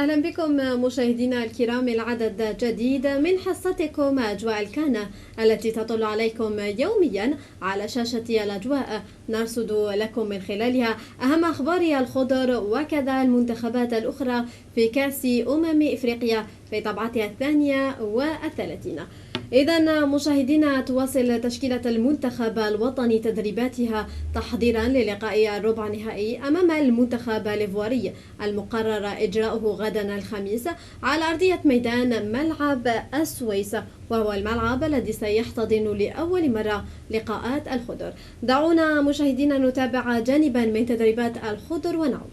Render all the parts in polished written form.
أهلا بكم مشاهدينا الكرام العدد جديد من حصتكم أجواء الكهنة التي تطل عليكم يوميا على شاشة الأجواء، نرصد لكم من خلالها أهم أخبار الخضر وكذا المنتخبات الأخرى في كأس إفريقيا في طبعتها 32. إذا مشاهدينا، تواصل تشكيلة المنتخب الوطني تدريباتها تحضيرا للقاء الربع النهائي أمام المنتخب الإيفواري المقرر إجراؤه غدا الخميس على أرضية ميدان ملعب السويس، وهو الملعب الذي سيحتضن لأول مرة لقاءات الخضر. دعونا مشاهدينا نتابع جانبا من تدريبات الخضر ونعود.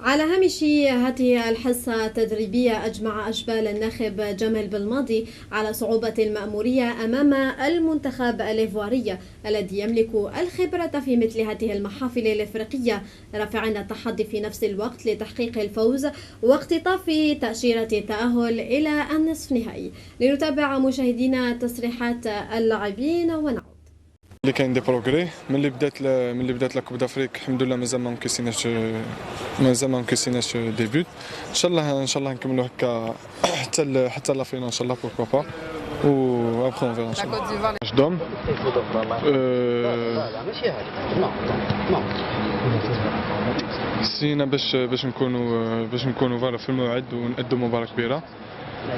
على هامش هذه الحصة التدريبية، أجمع أشبال الناخب جمال بالماضي على صعوبة المأمورية أمام المنتخب الإيفواري الذي يملك الخبرة في مثل هذه المحافل الإفريقية، رافعا التحدي في نفس الوقت لتحقيق الفوز واقتطاف تأشيرة التأهل إلى النصف النهائي. لنتابع مشاهدينا تصريحات اللاعبين ونعود. اللي كاين دي بروغري من اللي بدات لا كوب دافريك، الحمد لله مازال ما نكسيناش ديبوت. ان شاء الله نكملوا هكا حتى لا فينا ان شاء الله، بوركوا با، و ابخي اون فيرا ان شاء الله. اش دوم سينا باش نكونوا فوالا في الموعد ونأدوا مباراة كبيرة،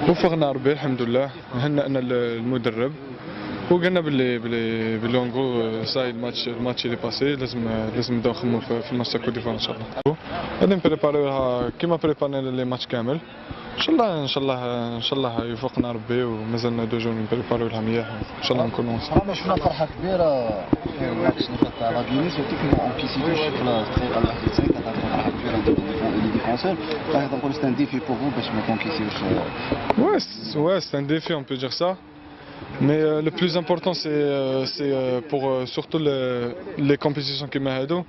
وفقنا ربي الحمد لله. هنأنا المدرب وقلنا باللي اونغو ساي الماتش اللي باسي لازم نبداو نخمموا في الماتش تاع كوت ديفوار ان شاء الله. غادي نبريباريوها كيما بريبارينا لي ماتش كامل ان شاء الله يوفقنا ربي، ومازالنا 2 جور نبريباريو لها مليح ان شاء الله نكونوا. انا شفنا فرحه كبيره في الماتش تاع لا غينيس، ولكن ما انكيسيتوش في الدقيقه 91 كانت فرحه كبيره دي ديفونسور. كنت نقول سي ان ديفي بور فو باش ما تنكيسيوش. Ouais, c'est un défi, on peut dire ça. Mais le plus important, c'est pour surtout les compétitions qui m'aident.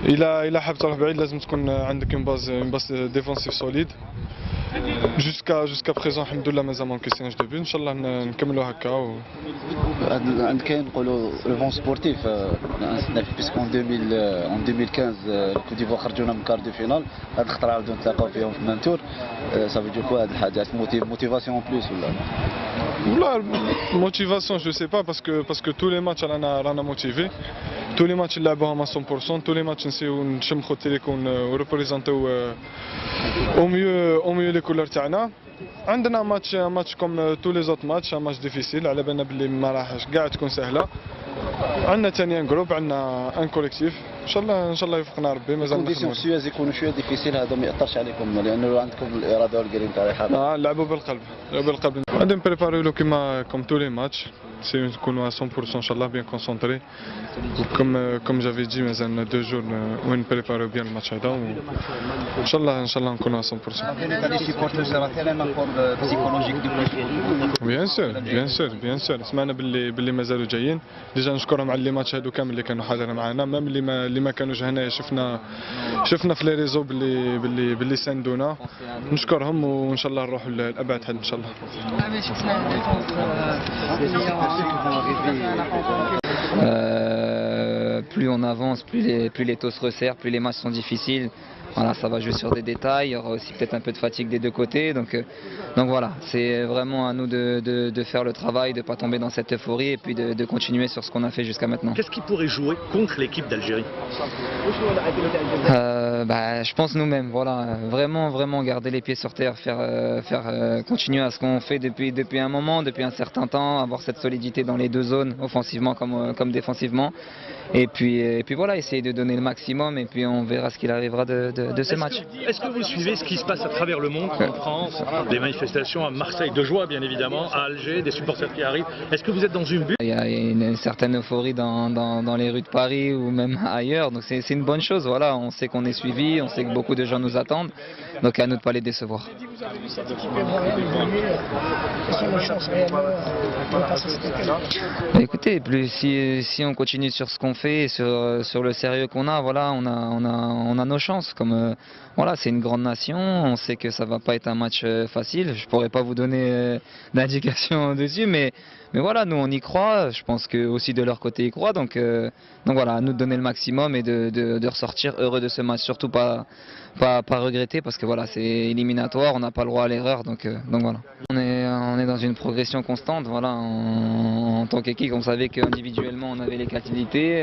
إلا حاب تروح بعيد لازم تكون عندك une base défensive solide. jusqu'à présent alhamdoulilah مازال ما نكيسيناش دو بي ان شاء الله نكملوا هكا عند كاين نقولوا لو فون سبورتيف بيسكون 2015 الكوت ديفوار خرجونا من كار دو فينال هاد الخطره عاودوا نتلاقاو فيهم في ميم تور صافي دو كو هاد الحاجات موتيفاسيون بلوس ولا La motivation, je ne sais pas, parce que tous les matchs, on a motivé. Tous les matchs, ils l'ont à 100%. Tous les matchs, on représente au mieux les couleurs. On a un match comme tous les autres matchs, un match difficile. على بالنا بلي ما راحش كاع تكون سهلة. عندنا ثاني ان جروب، عندنا ان كوليكتيف. ان شاء الله يوفقنا ربي. مازال الكونديسيون سويز يكونوا شويه ديفيسيل، هذا ما ياثرش عليكم لانه عندكم الاراده والقريب تاع الحاجه. نلعبوا بالقلب. غادي نبريباريو له كوم tous les matchs. C'est نكونوا à 100% ان شاء الله bien concentrés. Comme j'avais dit مازال 2 jours وين نبريباريو bien الماتش هذا ان شاء الله نكونوا à 100%. Bien sûr سمعنا باللي مازالوا جايين. ديجا نشكرهم على لي ماتش هادو كامل اللي كانوا حاضرين معنا، ميم اللي ما كانوش هنا شفنا في لي ريزو باللي ساندونا. نشكرهم وان شاء الله نروحوا لابعد حد ان شاء الله. Plus on avance, plus les taux se resserrent, plus les matchs sont difficiles. Voilà, ça va jouer sur des détails, il y aura aussi peut-être un peu de fatigue des deux côtés. Donc voilà, c'est vraiment à nous de faire le travail, de ne pas tomber dans cette euphorie et puis de continuer sur ce qu'on a fait jusqu'à maintenant. Qu'est-ce qui pourrait jouer contre l'équipe d'Algérie? Je pense nous-mêmes, voilà, vraiment garder les pieds sur terre, faire continuer à ce qu'on fait depuis un moment, depuis un certain temps, avoir cette solidité dans les deux zones, offensivement comme défensivement. Et puis voilà, essayer de donner le maximum et puis on verra ce qu'il arrivera de ce match. Est-ce que vous suivez ce qui se passe à travers le monde, en France, des manifestations à Marseille, de joie bien évidemment, à Alger, des supporters qui arrivent? Est-ce que vous êtes dans une bulle? Il y a une certaine euphorie dans les rues de Paris ou même ailleurs, donc c'est une bonne chose. Voilà, on sait qu'on est suivi, on sait que beaucoup de gens nous attendent, donc à nous de ne pas les décevoir. Écoutez, si on continue sur ce qu'on fait, sur le sérieux qu'on a, voilà, on a nos chances. Comme voilà, c'est une grande nation, on sait que ça va pas être un match facile. Je pourrais pas vous donner d'indications dessus, mais voilà, nous on y croit. Je pense que aussi de leur côté ils croient, donc voilà, à nous de donner le maximum et de ressortir heureux de ce match. Surtout pas regretter parce que voilà, c'est éliminatoire, on n'a pas le droit à l'erreur, donc voilà. On est dans une progression constante, voilà. En tant qu'équipe, on savait qu'individuellement on avait les qualités.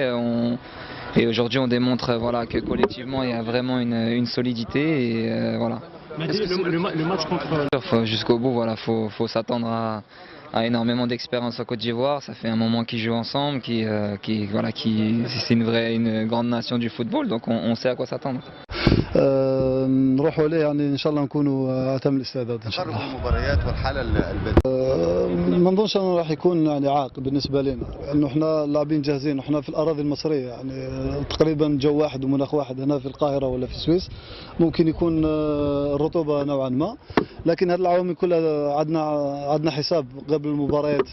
Et aujourd'hui on démontre voilà, que collectivement il y a vraiment une solidité et voilà. Le match contre... Jusqu'au bout, voilà, faut s'attendre à énormément d'expérience en Côte d'Ivoire. Ça fait un moment qu'ils jouent ensemble, c'est une grande nation du football, donc on sait à quoi s'attendre. نروحوا عليه يعني ان شاء الله نكونوا اتم الاستعداد ان شاء الله. المباريات والحاله البدنيه ما نظنش انه راح يكون يعني عائق بالنسبه لنا، لانه احنا لاعبين جاهزين وإحنا في الاراضي المصريه، يعني تقريبا جو واحد ومناخ واحد هنا في القاهره ولا في السويس. ممكن يكون الرطوبه نوعا ما، لكن هذه العوامل كلها عندنا حساب قبل المباريات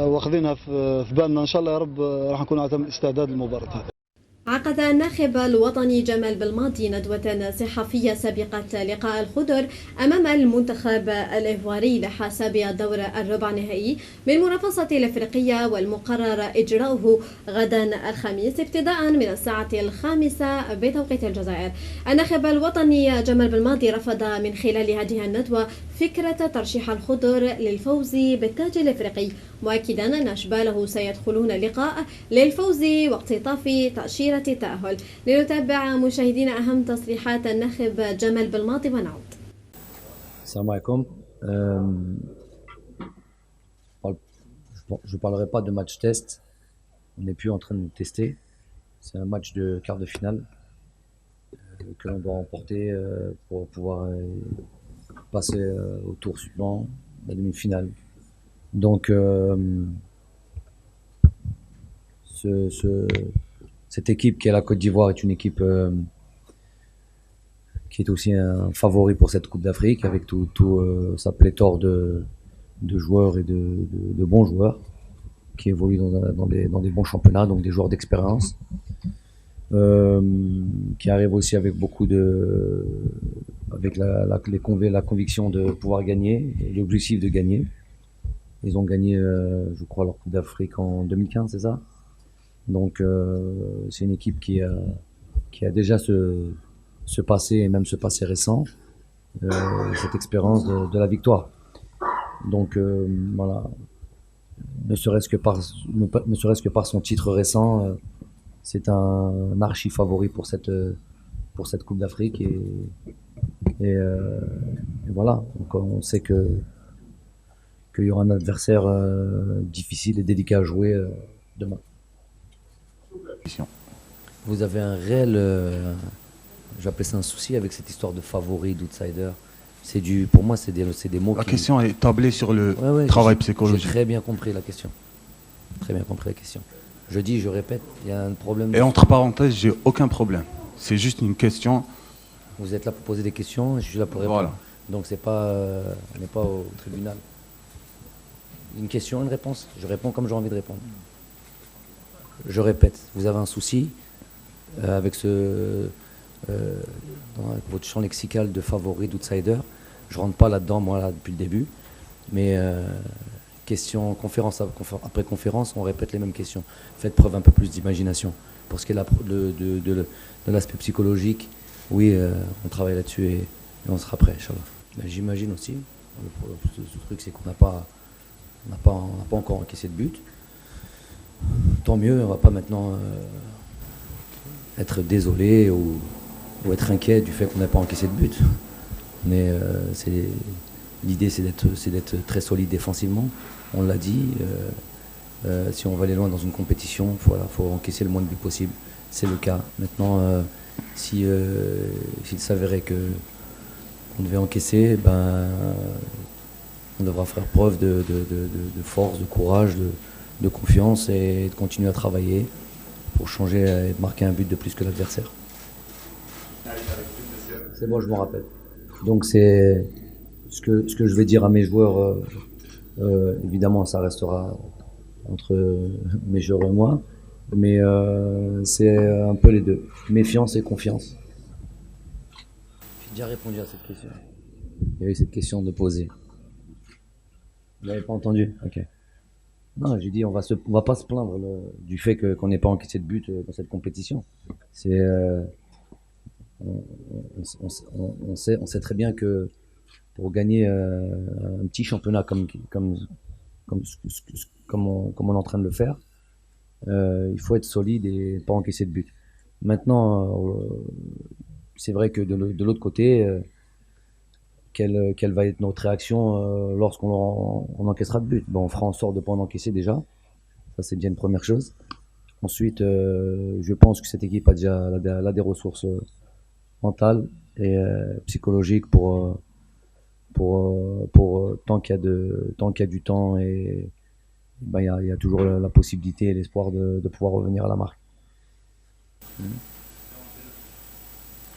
واخذينها في بالنا. ان شاء الله يا رب راح نكون اتم الاستعداد للمباراه هذه. عقد الناخب الوطني جمال بالماضي ندوة صحفية سابقة لقاء الخضر أمام المنتخب الإيفواري لحساب الدور الربع نهائي من المنافسة الأفريقية، والمقرر إجراؤه غدا الخميس ابتداء من الساعة 5 بتوقيت الجزائر. الناخب الوطني جمال بالماضي رفض من خلال هذه الندوة فكرة ترشيح الخضر للفوز بالتاج الأفريقي، مؤكدا أن أشباله سيدخلون اللقاء للفوز واقتطاف تأشيرة التأهل. لنتابع مشاهدينا أهم تصريحات الناخب جمال بالماضي ونعود. Salam alaikum. Je ne parlerai pas de match test. On n'est plus en train de tester. C'est un match de quart de finale que l'on doit remporter pour pouvoir passer au tour suivant, la demi-finale. Donc, cette équipe qui est la Côte d'Ivoire est une équipe qui est aussi un favori pour cette Coupe d'Afrique, avec tout sa pléthore de joueurs et de bons joueurs qui évoluent dans des bons championnats, donc des joueurs d'expérience, qui arrivent aussi avec avec la conviction de pouvoir gagner, et l'objectif de gagner. Ils ont gagné, je crois, leur Coupe d'Afrique en 2015, c'est ça? Donc c'est une équipe qui a déjà ce passé, et même ce passé récent, cette expérience de la victoire. Donc voilà, ne serait-ce que par son titre récent, c'est un archi favori pour cette Coupe d'Afrique et voilà. Donc on sait qu'il y aura un adversaire difficile et délicat à jouer demain. Vous avez un réel, j'appelle ça un souci avec cette histoire de favori, d'outsider. Pour moi, c'est des mots. La question est tablée sur le travail psychologique. J'ai très bien compris la question. Je répète, il y a un problème. Et entre parenthèses, j'ai aucun problème. C'est juste une question. Vous êtes là pour poser des questions, je suis là pour répondre. Voilà. Donc on n'est pas au tribunal. Une question, une réponse. Je réponds comme j'ai envie de répondre. Je répète, vous avez un souci avec votre champ lexical de favori, d'outsider. Je rentre pas là-dedans, moi, là, depuis le début. Mais question, conférence après conférence, on répète les mêmes questions. Faites preuve un peu plus d'imagination. Pour ce qui est de l'aspect psychologique, oui, on travaille là-dessus et on sera prêt, Inch'Allah. Ben, j'imagine aussi, ce truc, c'est qu'on n'a pas encore encaissé de but. Tant mieux, on va pas maintenant être désolé ou être inquiet du fait qu'on n'a pas encaissé de but. Mais l'idée, c'est d'être très solide défensivement. On l'a dit, si on va aller loin dans une compétition, faut encaisser le moins de buts possible. C'est le cas. Maintenant, s'il s'avérait qu'on devait encaisser, on devra faire preuve de force, de courage, de confiance et de continuer à travailler pour changer et marquer un but de plus que l'adversaire. C'est bon, je m'en rappelle. Donc c'est ce que je vais dire à mes joueurs, évidemment ça restera entre mes joueurs et moi, mais c'est un peu les deux, méfiance et confiance. J'ai déjà répondu à cette question. Il y avait cette question de poser. Vous n'avez pas entendu? Ok. Non, j'ai dit on va pas se plaindre du fait qu'on n'ait pas encaissé de but dans cette compétition. C'est on sait très bien que pour gagner un petit championnat comme on est en train de le faire, il faut être solide et pas encaisser de but. Maintenant, c'est vrai que de l'autre côté, quelle va être notre réaction lorsqu'on encaissera de but? Bon, on fera en sorte de ne pas en encaisser déjà. Ça, c'est déjà une première chose. Ensuite, je pense que cette équipe a déjà des ressources mentales et psychologiques pour tant qu'il y a du temps et il y a toujours la possibilité et l'espoir de pouvoir revenir à la marque.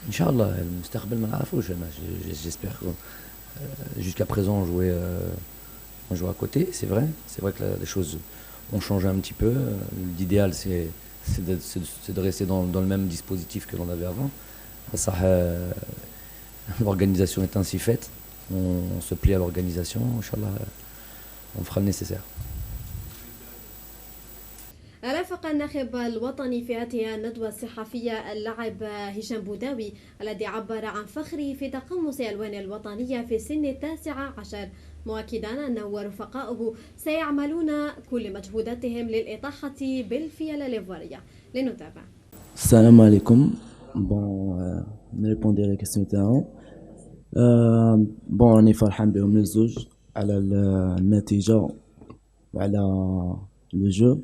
Inch'Allah, j'espère que jusqu'à présent on jouait à côté, c'est vrai que les choses ont changé un petit peu. L'idéal c'est de rester dans le même dispositif que l'on avait avant. Ça, l'organisation est ainsi faite, on se plie à l'organisation, Inch'Allah, on fera le nécessaire. رافق الناخب الوطني في هذه الندوة الصحفية اللاعب هشام بوداوي الذي عبر عن فخره في تقمص ألوان الوطنية في سن 19 مؤكدا أنه ورفقاؤه سيعملون كل مجهوداتهم للإطاحة بالفيلة الإيفوارية. لنتابع. السلام عليكم. نريبوندي على كيستيون تاعو. راني فرحان بهم الزوج على النتيجة وعلى لو جو.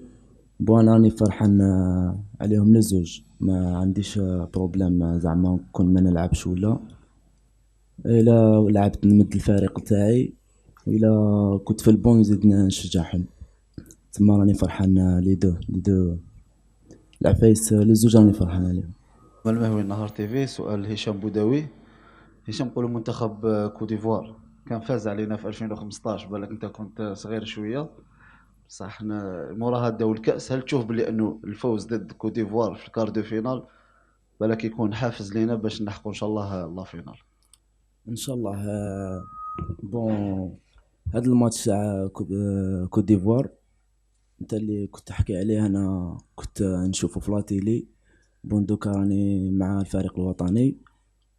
انا راني فرحان عليهم الزوج، ما عنديش بروبليم زعما نكون ما نلعبش ولا الا لعبت نمد الفريق تاعي، الا كنت في البون نزيد نشجعهم. تما راني فرحان لي دو العفايس للزوج راني فرحان عليهم. المهوي النهار تيفي. سؤال هشام بوداوي. هشام نقولوا منتخب كوديفوار كان فاز علينا في 2015، بالك انت كنت صغير شويه صح. موراها داو الكاس، هل تشوف بلي انه الفوز ضد كوديفوار في الكار دو فينال بالك يكون حافز لينا باش نحقوا ان شاء الله لا فينال؟ ان شاء الله. بون هذا الماتش تاع كوت ديفوار انت اللي كنت تحكي عليه، انا كنت نشوفه في لاتيلي. بون دوكا راني مع الفريق الوطني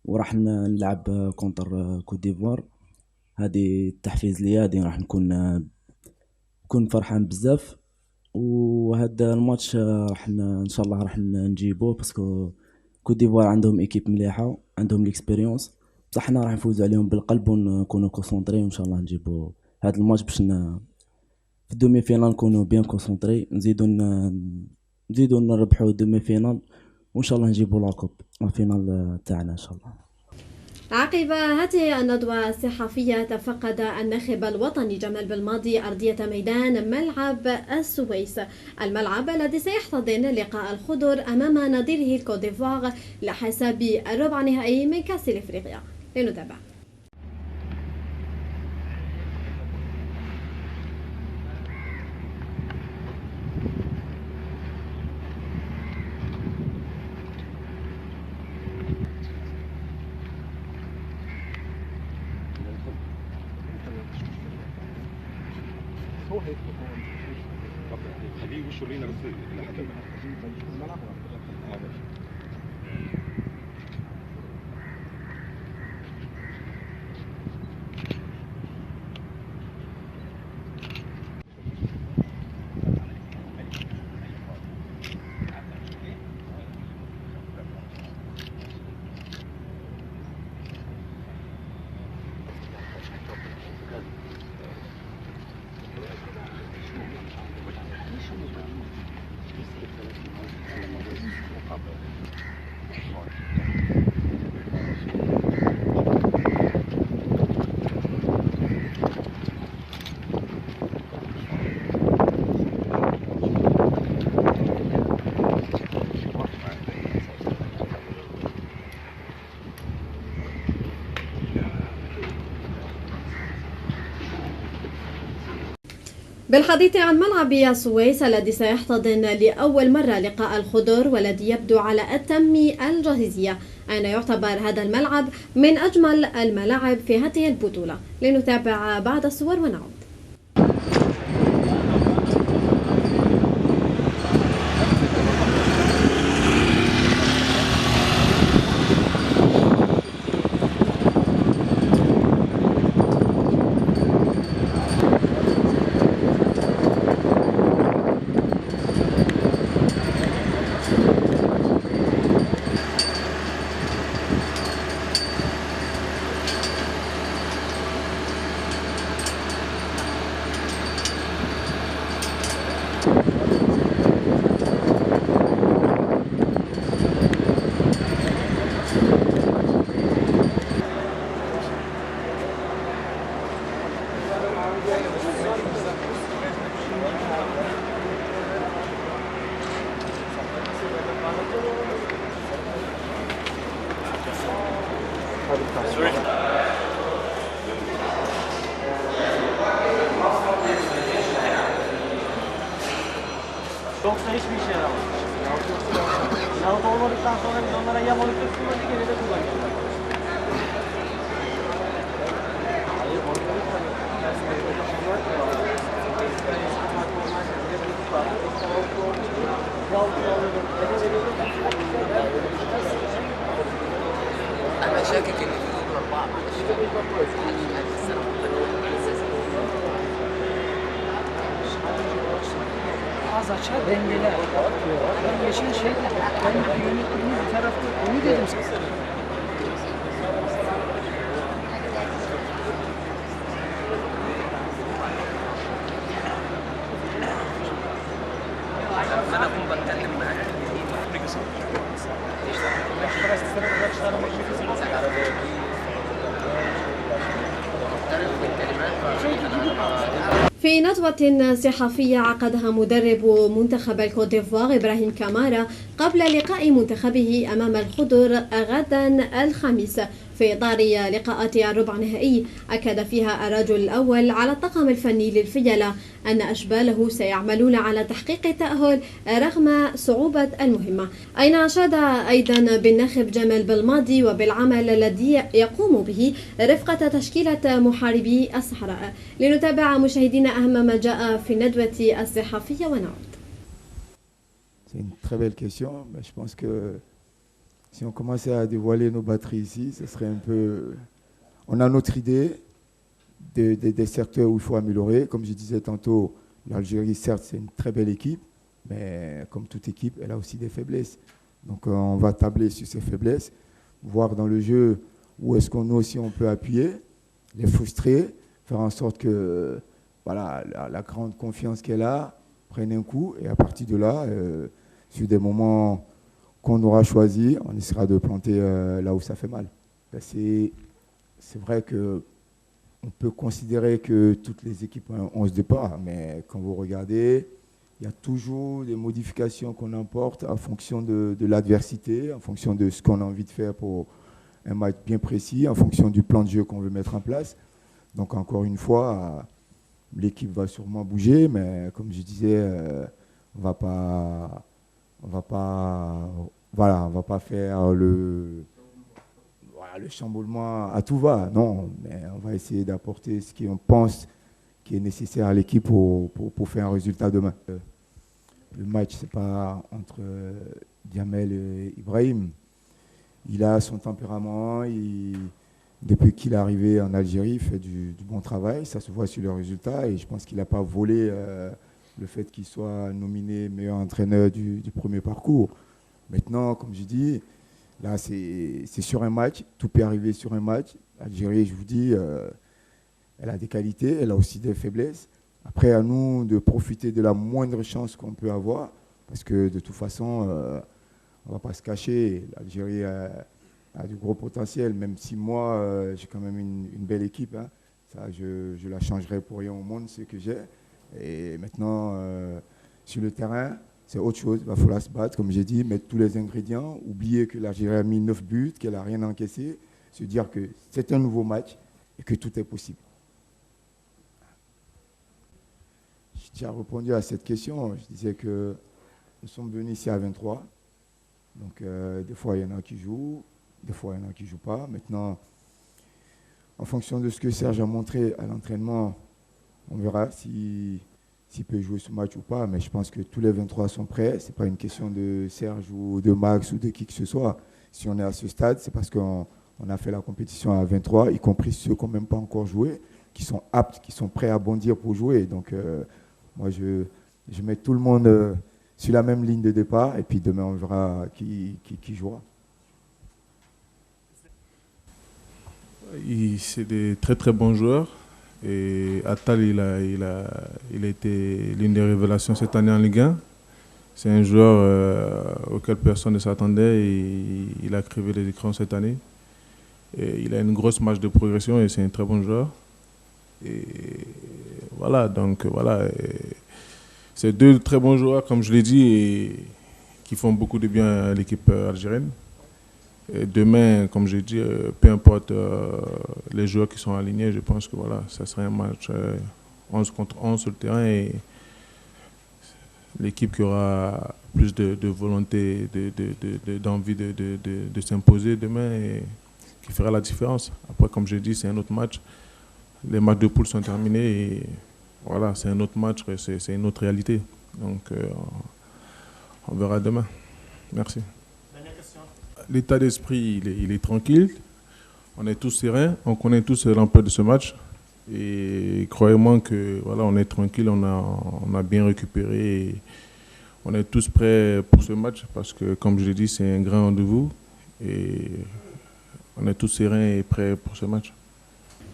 وراح نلعب كونتر كوت ديفوار. هذه التحفيز ليا، هذه راح نكون فرحان بزاف. وهذا الماتش راح ان شاء الله راح نجيبوه، باسكو كوت ديفوار عندهم ايكيب مليحه، عندهم ليكسبيريونس، بصح حنا راح نفوزوا عليهم بالقلب ونكونوا كونسونطري، وان شاء الله نجيبوا هذا الماتش باش في الدومي فينال نكونوا بيان كونسونطري، نزيدوا نربحوا الدومي فينال، وان شاء الله نجيبوا لاكوب الفينال تاعنا ان شاء الله. عقب هذه الندوة الصحفية تفقد الناخب الوطني جمال بالماضي أرضية ميدان ملعب السويس، الملعب الذي سيحتضن لقاء الخضر أمام نظيره الكوت ديفوار لحساب الربع نهائي من كأس إفريقيا. لنتابع. هو هيك خليه وشه لينا بس الملعب. بالحديث عن ملعب السويس الذي سيحتضن لأول مرة لقاء الخضر والذي يبدو على أتم الجاهزية، أين يعتبر هذا الملعب من أجمل الملاعب في هذه البطولة؟ لنتابع بعض الصور ونعود. Yoksa hiçbir işe yaramaz. Yanıt olmadıktan sonra biz onlara ya monitör kullanıcı geride kullanıyorlar. Hayır, monitörü أنا شاكك إن في دور أربعة az açar dengeler. Ben yeşil şey, ben yönettiğimiz bir tarafta onu dedim size. أنا أكون بتكلم معاك. في ندوة صحفية عقدها مدرب منتخب الكوت ديفوار إبراهيم كامارا قبل لقاء منتخبه أمام الخضر غدا الخميس في إطار لقاءات الربع النهائي. أكد فيها الرجل الأول على الطاقم الفني للفيلة أن أشباله سيعملون على تحقيق التأهل رغم صعوبة المهمة. أين أشاد أيضا بالناخب جمال بالماضي وبالعمل الذي يقوم به رفقة تشكيلة محاربي الصحراء. لنتابع مشاهدينا أهم ما جاء في الندوة الصحفية ونعود. C'est une très belle question. Mais je pense que si on commençait à dévoiler nos batteries ici, ce serait un peu... On a notre idée des secteurs où il faut améliorer. Comme je disais tantôt, l'Algérie, certes, c'est une très belle équipe, mais comme toute équipe, elle a aussi des faiblesses. Donc on va tabler sur ces faiblesses, voir dans le jeu où est-ce qu'on nous aussi on peut appuyer, les frustrer, faire en sorte que voilà, la grande confiance qu'elle a prenne un coup, et à partir de là, sur des moments qu'on aura choisis, on essaiera de planter là où ça fait mal. C'est vrai qu'on peut considérer que toutes les équipes ont 11 départs, mais quand vous regardez, il y a toujours des modifications qu'on emporte en fonction de l'adversité, en fonction de ce qu'on a envie de faire pour un match bien précis, en fonction du plan de jeu qu'on veut mettre en place. Donc encore une fois, l'équipe va sûrement bouger, mais comme je disais, on va pas faire le chamboulement à tout va. Non, mais on va essayer d'apporter ce qu'on pense qui est nécessaire à l'équipe pour faire un résultat demain. Le match, c'est pas entre Djamel et Ibrahim. Il a son tempérament. Depuis qu'il est arrivé en Algérie, il fait du bon travail. Ça se voit sur le résultat. Et je pense qu'il n'a pas volé le fait qu'il soit nominé meilleur entraîneur du premier parcours. Maintenant, comme je dis, là, c'est sur un match. Tout peut arriver sur un match. L'Algérie, je vous dis, elle a des qualités, elle a aussi des faiblesses. Après, à nous de profiter de la moindre chance qu'on peut avoir. Parce que de toute façon, on ne va pas se cacher. L'Algérie a du gros potentiel, même si moi, j'ai quand même une belle équipe. Hein. Ça, je la changerai pour rien au monde, ce que j'ai. Et maintenant, sur le terrain, c'est autre chose. Il va falloir se battre, comme j'ai dit, mettre tous les ingrédients, oublier que l'Algérie a mis 9 buts, qu'elle n'a rien encaissé, se dire que c'est un nouveau match et que tout est possible. J'ai déjà répondu à cette question. Je disais que nous sommes venus ici à 23. Donc, des fois, il y en a qui jouent. Des fois, il y en a qui ne jouent pas. Maintenant, en fonction de ce que Serge a montré à l'entraînement, on verra s'il peut jouer ce match ou pas. Mais je pense que tous les 23 sont prêts. Ce n'est pas une question de Serge ou de Max ou de qui que ce soit. Si on est à ce stade, c'est parce qu'on a fait la compétition à 23, y compris ceux qui n'ont même pas encore joué, qui sont aptes, qui sont prêts à bondir pour jouer. Donc, moi, je mets tout le monde sur la même ligne de départ. Et puis demain, on verra qui jouera. C'est des très très bons joueurs et Attal il a été l'une des révélations cette année en Ligue 1. C'est un joueur auquel personne ne s'attendait et il a crevé les écrans cette année. Et il a une grosse marge de progression et c'est un très bon joueur. Et voilà, donc voilà, c'est deux très bons joueurs comme je l'ai dit et qui font beaucoup de bien à l'équipe algérienne. Et demain, comme j'ai dit, peu importe les joueurs qui sont alignés, je pense que voilà, ça sera un match 11 contre 11 sur le terrain et l'équipe qui aura plus de volonté, d'envie de s'imposer demain et qui fera la différence. Après, comme j'ai dit, c'est un autre match. Les matchs de poule sont terminés et voilà, c'est un autre match, c'est une autre réalité. Donc, on verra demain. Merci. L'état d'esprit, il est tranquille. On est tous sereins. On connaît tous l'ampleur de ce match. Et croyez-moi que voilà, on est tranquille. On a bien récupéré. Et on est tous prêts pour ce match parce que, comme je l'ai dit, c'est un grand rendez-vous. Et on est tous sereins et prêts pour ce match.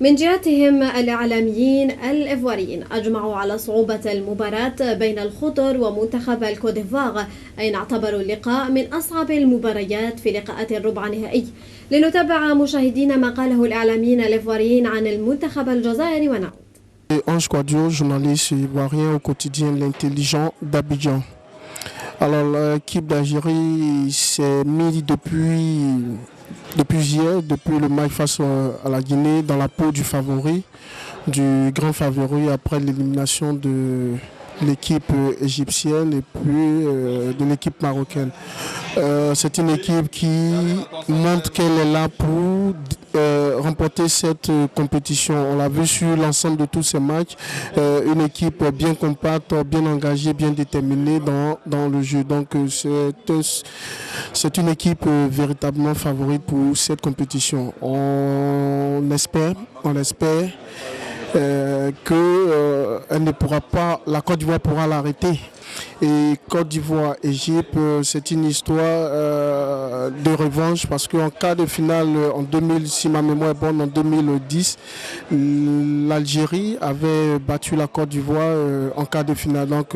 من جهتهم الإعلاميين الإيفواريين أجمعوا على صعوبة المباراة بين الخضر ومنتخب الكوديفوار، أين اعتبروا اللقاء من أصعب المباريات في لقاءات الربع النهائي. لنتابع مشاهدينا ما قاله الإعلاميين الإيفواريين عن المنتخب الجزائري ونعود. Ange Quadio, journaliste ivoirien au quotidien L'Intelligent d'Abidjan. Alors l'équipe d'Algérie s'est mise depuis depuis hier, depuis le match face à la Guinée, dans la peau du favori, du grand favori après l'élimination de l'équipe égyptienne et puis de l'équipe marocaine. C'est une équipe qui montre qu'elle est là pour remporter cette compétition. On l'a vu sur l'ensemble de tous ces matchs, une équipe bien compacte, bien engagée, bien déterminée dans le jeu. Donc c'est une équipe véritablement favorite pour cette compétition. On espère elle ne pourra pas, la Côte d'Ivoire pourra l'arrêter. Et Côte d'Ivoire-Égypte, c'est une histoire de revanche parce qu'en quart de finale, en 2000, si ma mémoire est bonne, en 2010, l'Algérie avait battu la Côte d'Ivoire en quart de finale. Donc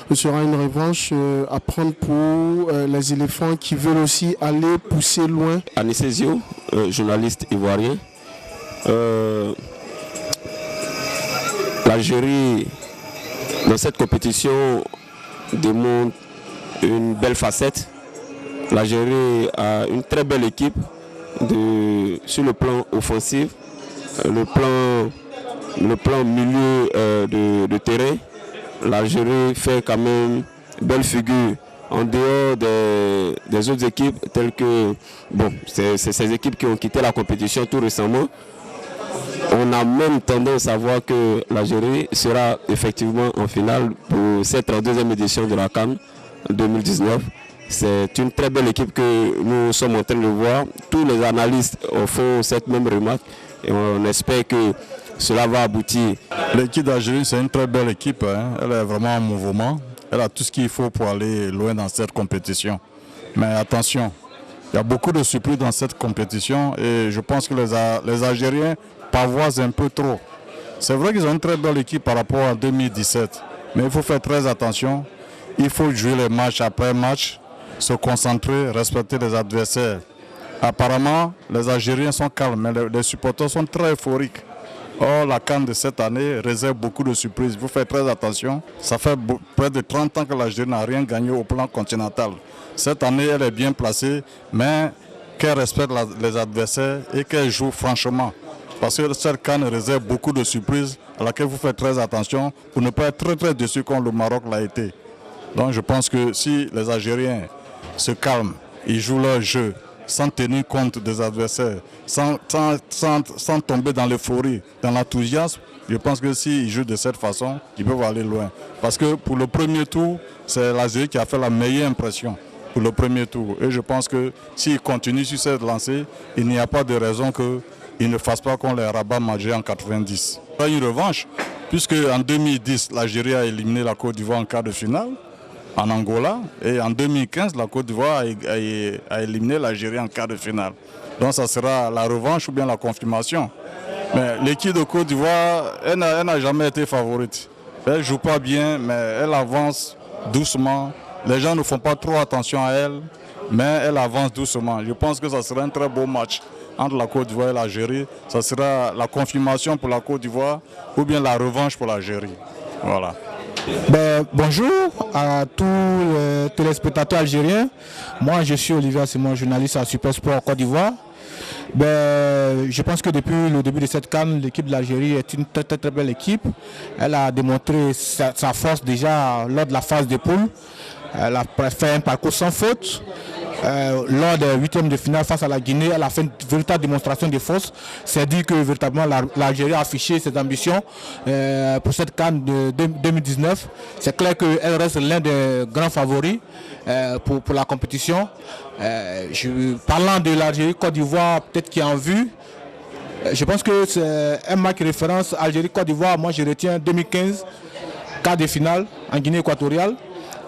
ce sera une revanche à prendre pour les éléphants qui veulent aussi aller pousser loin. Anicesio, journaliste ivoirien. L'Algérie, dans cette compétition, démontre une belle facette. L'Algérie a une très belle équipe sur le plan offensif, le plan milieu de terrain. L'Algérie fait quand même belle figure en dehors des autres équipes telles que, c'est ces équipes qui ont quitté la compétition tout récemment. On a même tendance à voir que l'Algérie sera effectivement en finale pour cette 32e édition de la CAN 2019. C'est une très belle équipe que nous sommes en train de voir. Tous les analystes font cette même remarque et on espère que cela va aboutir. L'équipe d'Algérie, c'est une très belle équipe. Elle est vraiment en mouvement. Elle a tout ce qu'il faut pour aller loin dans cette compétition. Mais attention, il y a beaucoup de surprises dans cette compétition et je pense que les Algériens pavoisent un peu trop. C'est vrai qu'ils ont une très belle équipe par rapport à 2017, mais il faut faire très attention. Il faut jouer les matchs après match, se concentrer, respecter les adversaires. Apparemment, les Algériens sont calmes, mais les supporters sont très euphoriques. Or, la CAN de cette année réserve beaucoup de surprises. Il faut faire très attention. Ça fait près de 30 ans que l'Algérie n'a rien gagné au plan continental. Cette année, elle est bien placée, mais qu'elle respecte les adversaires et qu'elle joue franchement. Parce que cette CAN réserve beaucoup de surprises à laquelle vous faites très attention pour ne pas être très déçu comme le Maroc l'a été. Donc je pense que si les Algériens se calment, ils jouent leur jeu sans tenir compte des adversaires, sans tomber dans l'euphorie, dans l'enthousiasme, je pense que s'ils jouent de cette façon, ils peuvent aller loin. Parce que pour le premier tour, c'est l'Algérie qui a fait la meilleure impression pour le premier tour. Et je pense que s'ils continuent sur cette lancée, il n'y a pas de raison qu'ils ne fassent pas comme les Rabat Madjé en 90. Il y a une revanche, puisque en 2010, l'Algérie a éliminé la Côte d'Ivoire en quart de finale, en Angola, et en 2015, la Côte d'Ivoire a éliminé l'Algérie en quart de finale. Donc ça sera la revanche ou bien la confirmation. Mais l'équipe de Côte d'Ivoire, elle n'a jamais été favorite. Elle ne joue pas bien, mais elle avance doucement. Les gens ne font pas trop attention à elle, mais elle avance doucement. Je pense que ça sera un très beau match entre la Côte d'Ivoire et l'Algérie. Ça sera la confirmation pour la Côte d'Ivoire ou bien la revanche pour l'Algérie. Voilà. Bonjour à tous les téléspectateurs algériens. Moi, je suis Olivier Simon, journaliste à Super Sport Côte d'Ivoire. Je pense que depuis le début de cette CAN, l'équipe de l'Algérie est une très belle équipe. Elle a démontré sa force déjà lors de la phase de poule. Elle a fait un parcours sans faute. Lors des huitièmes de finale face à la Guinée, elle a fait une véritable démonstration de force. C'est dit que véritablement l'Algérie a affiché ses ambitions pour cette CAN de 2019. C'est clair qu'elle reste l'un des grands favoris pour la compétition. Parlant de l'Algérie-Côte d'Ivoire, peut-être qui est en vue, je pense que c'est un match référence Algérie-Côte d'Ivoire. Moi, je retiens 2015, quart de finale en Guinée équatoriale,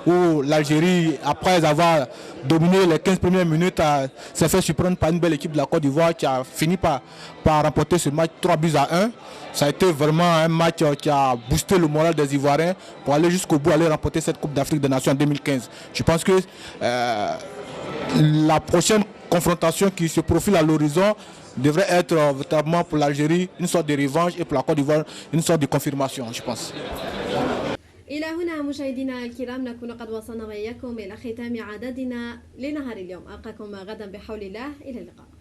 où l'Algérie, après avoir dominé les 15 premières minutes, s'est fait surprendre par une belle équipe de la Côte d'Ivoire qui a fini par remporter ce match 3-1. Ça a été vraiment un match qui a boosté le moral des Ivoiriens pour aller jusqu'au bout, aller remporter cette Coupe d'Afrique des Nations en 2015. Je pense que la prochaine confrontation qui se profile à l'horizon devrait être véritablement pour l'Algérie une sorte de revanche et pour la Côte d'Ivoire une sorte de confirmation, je pense. إلى هنا مشاهدينا الكرام نكون قد وصلنا وإياكم إلى ختام عددنا لنهار اليوم. ألقاكم غدا بحول الله، إلى اللقاء.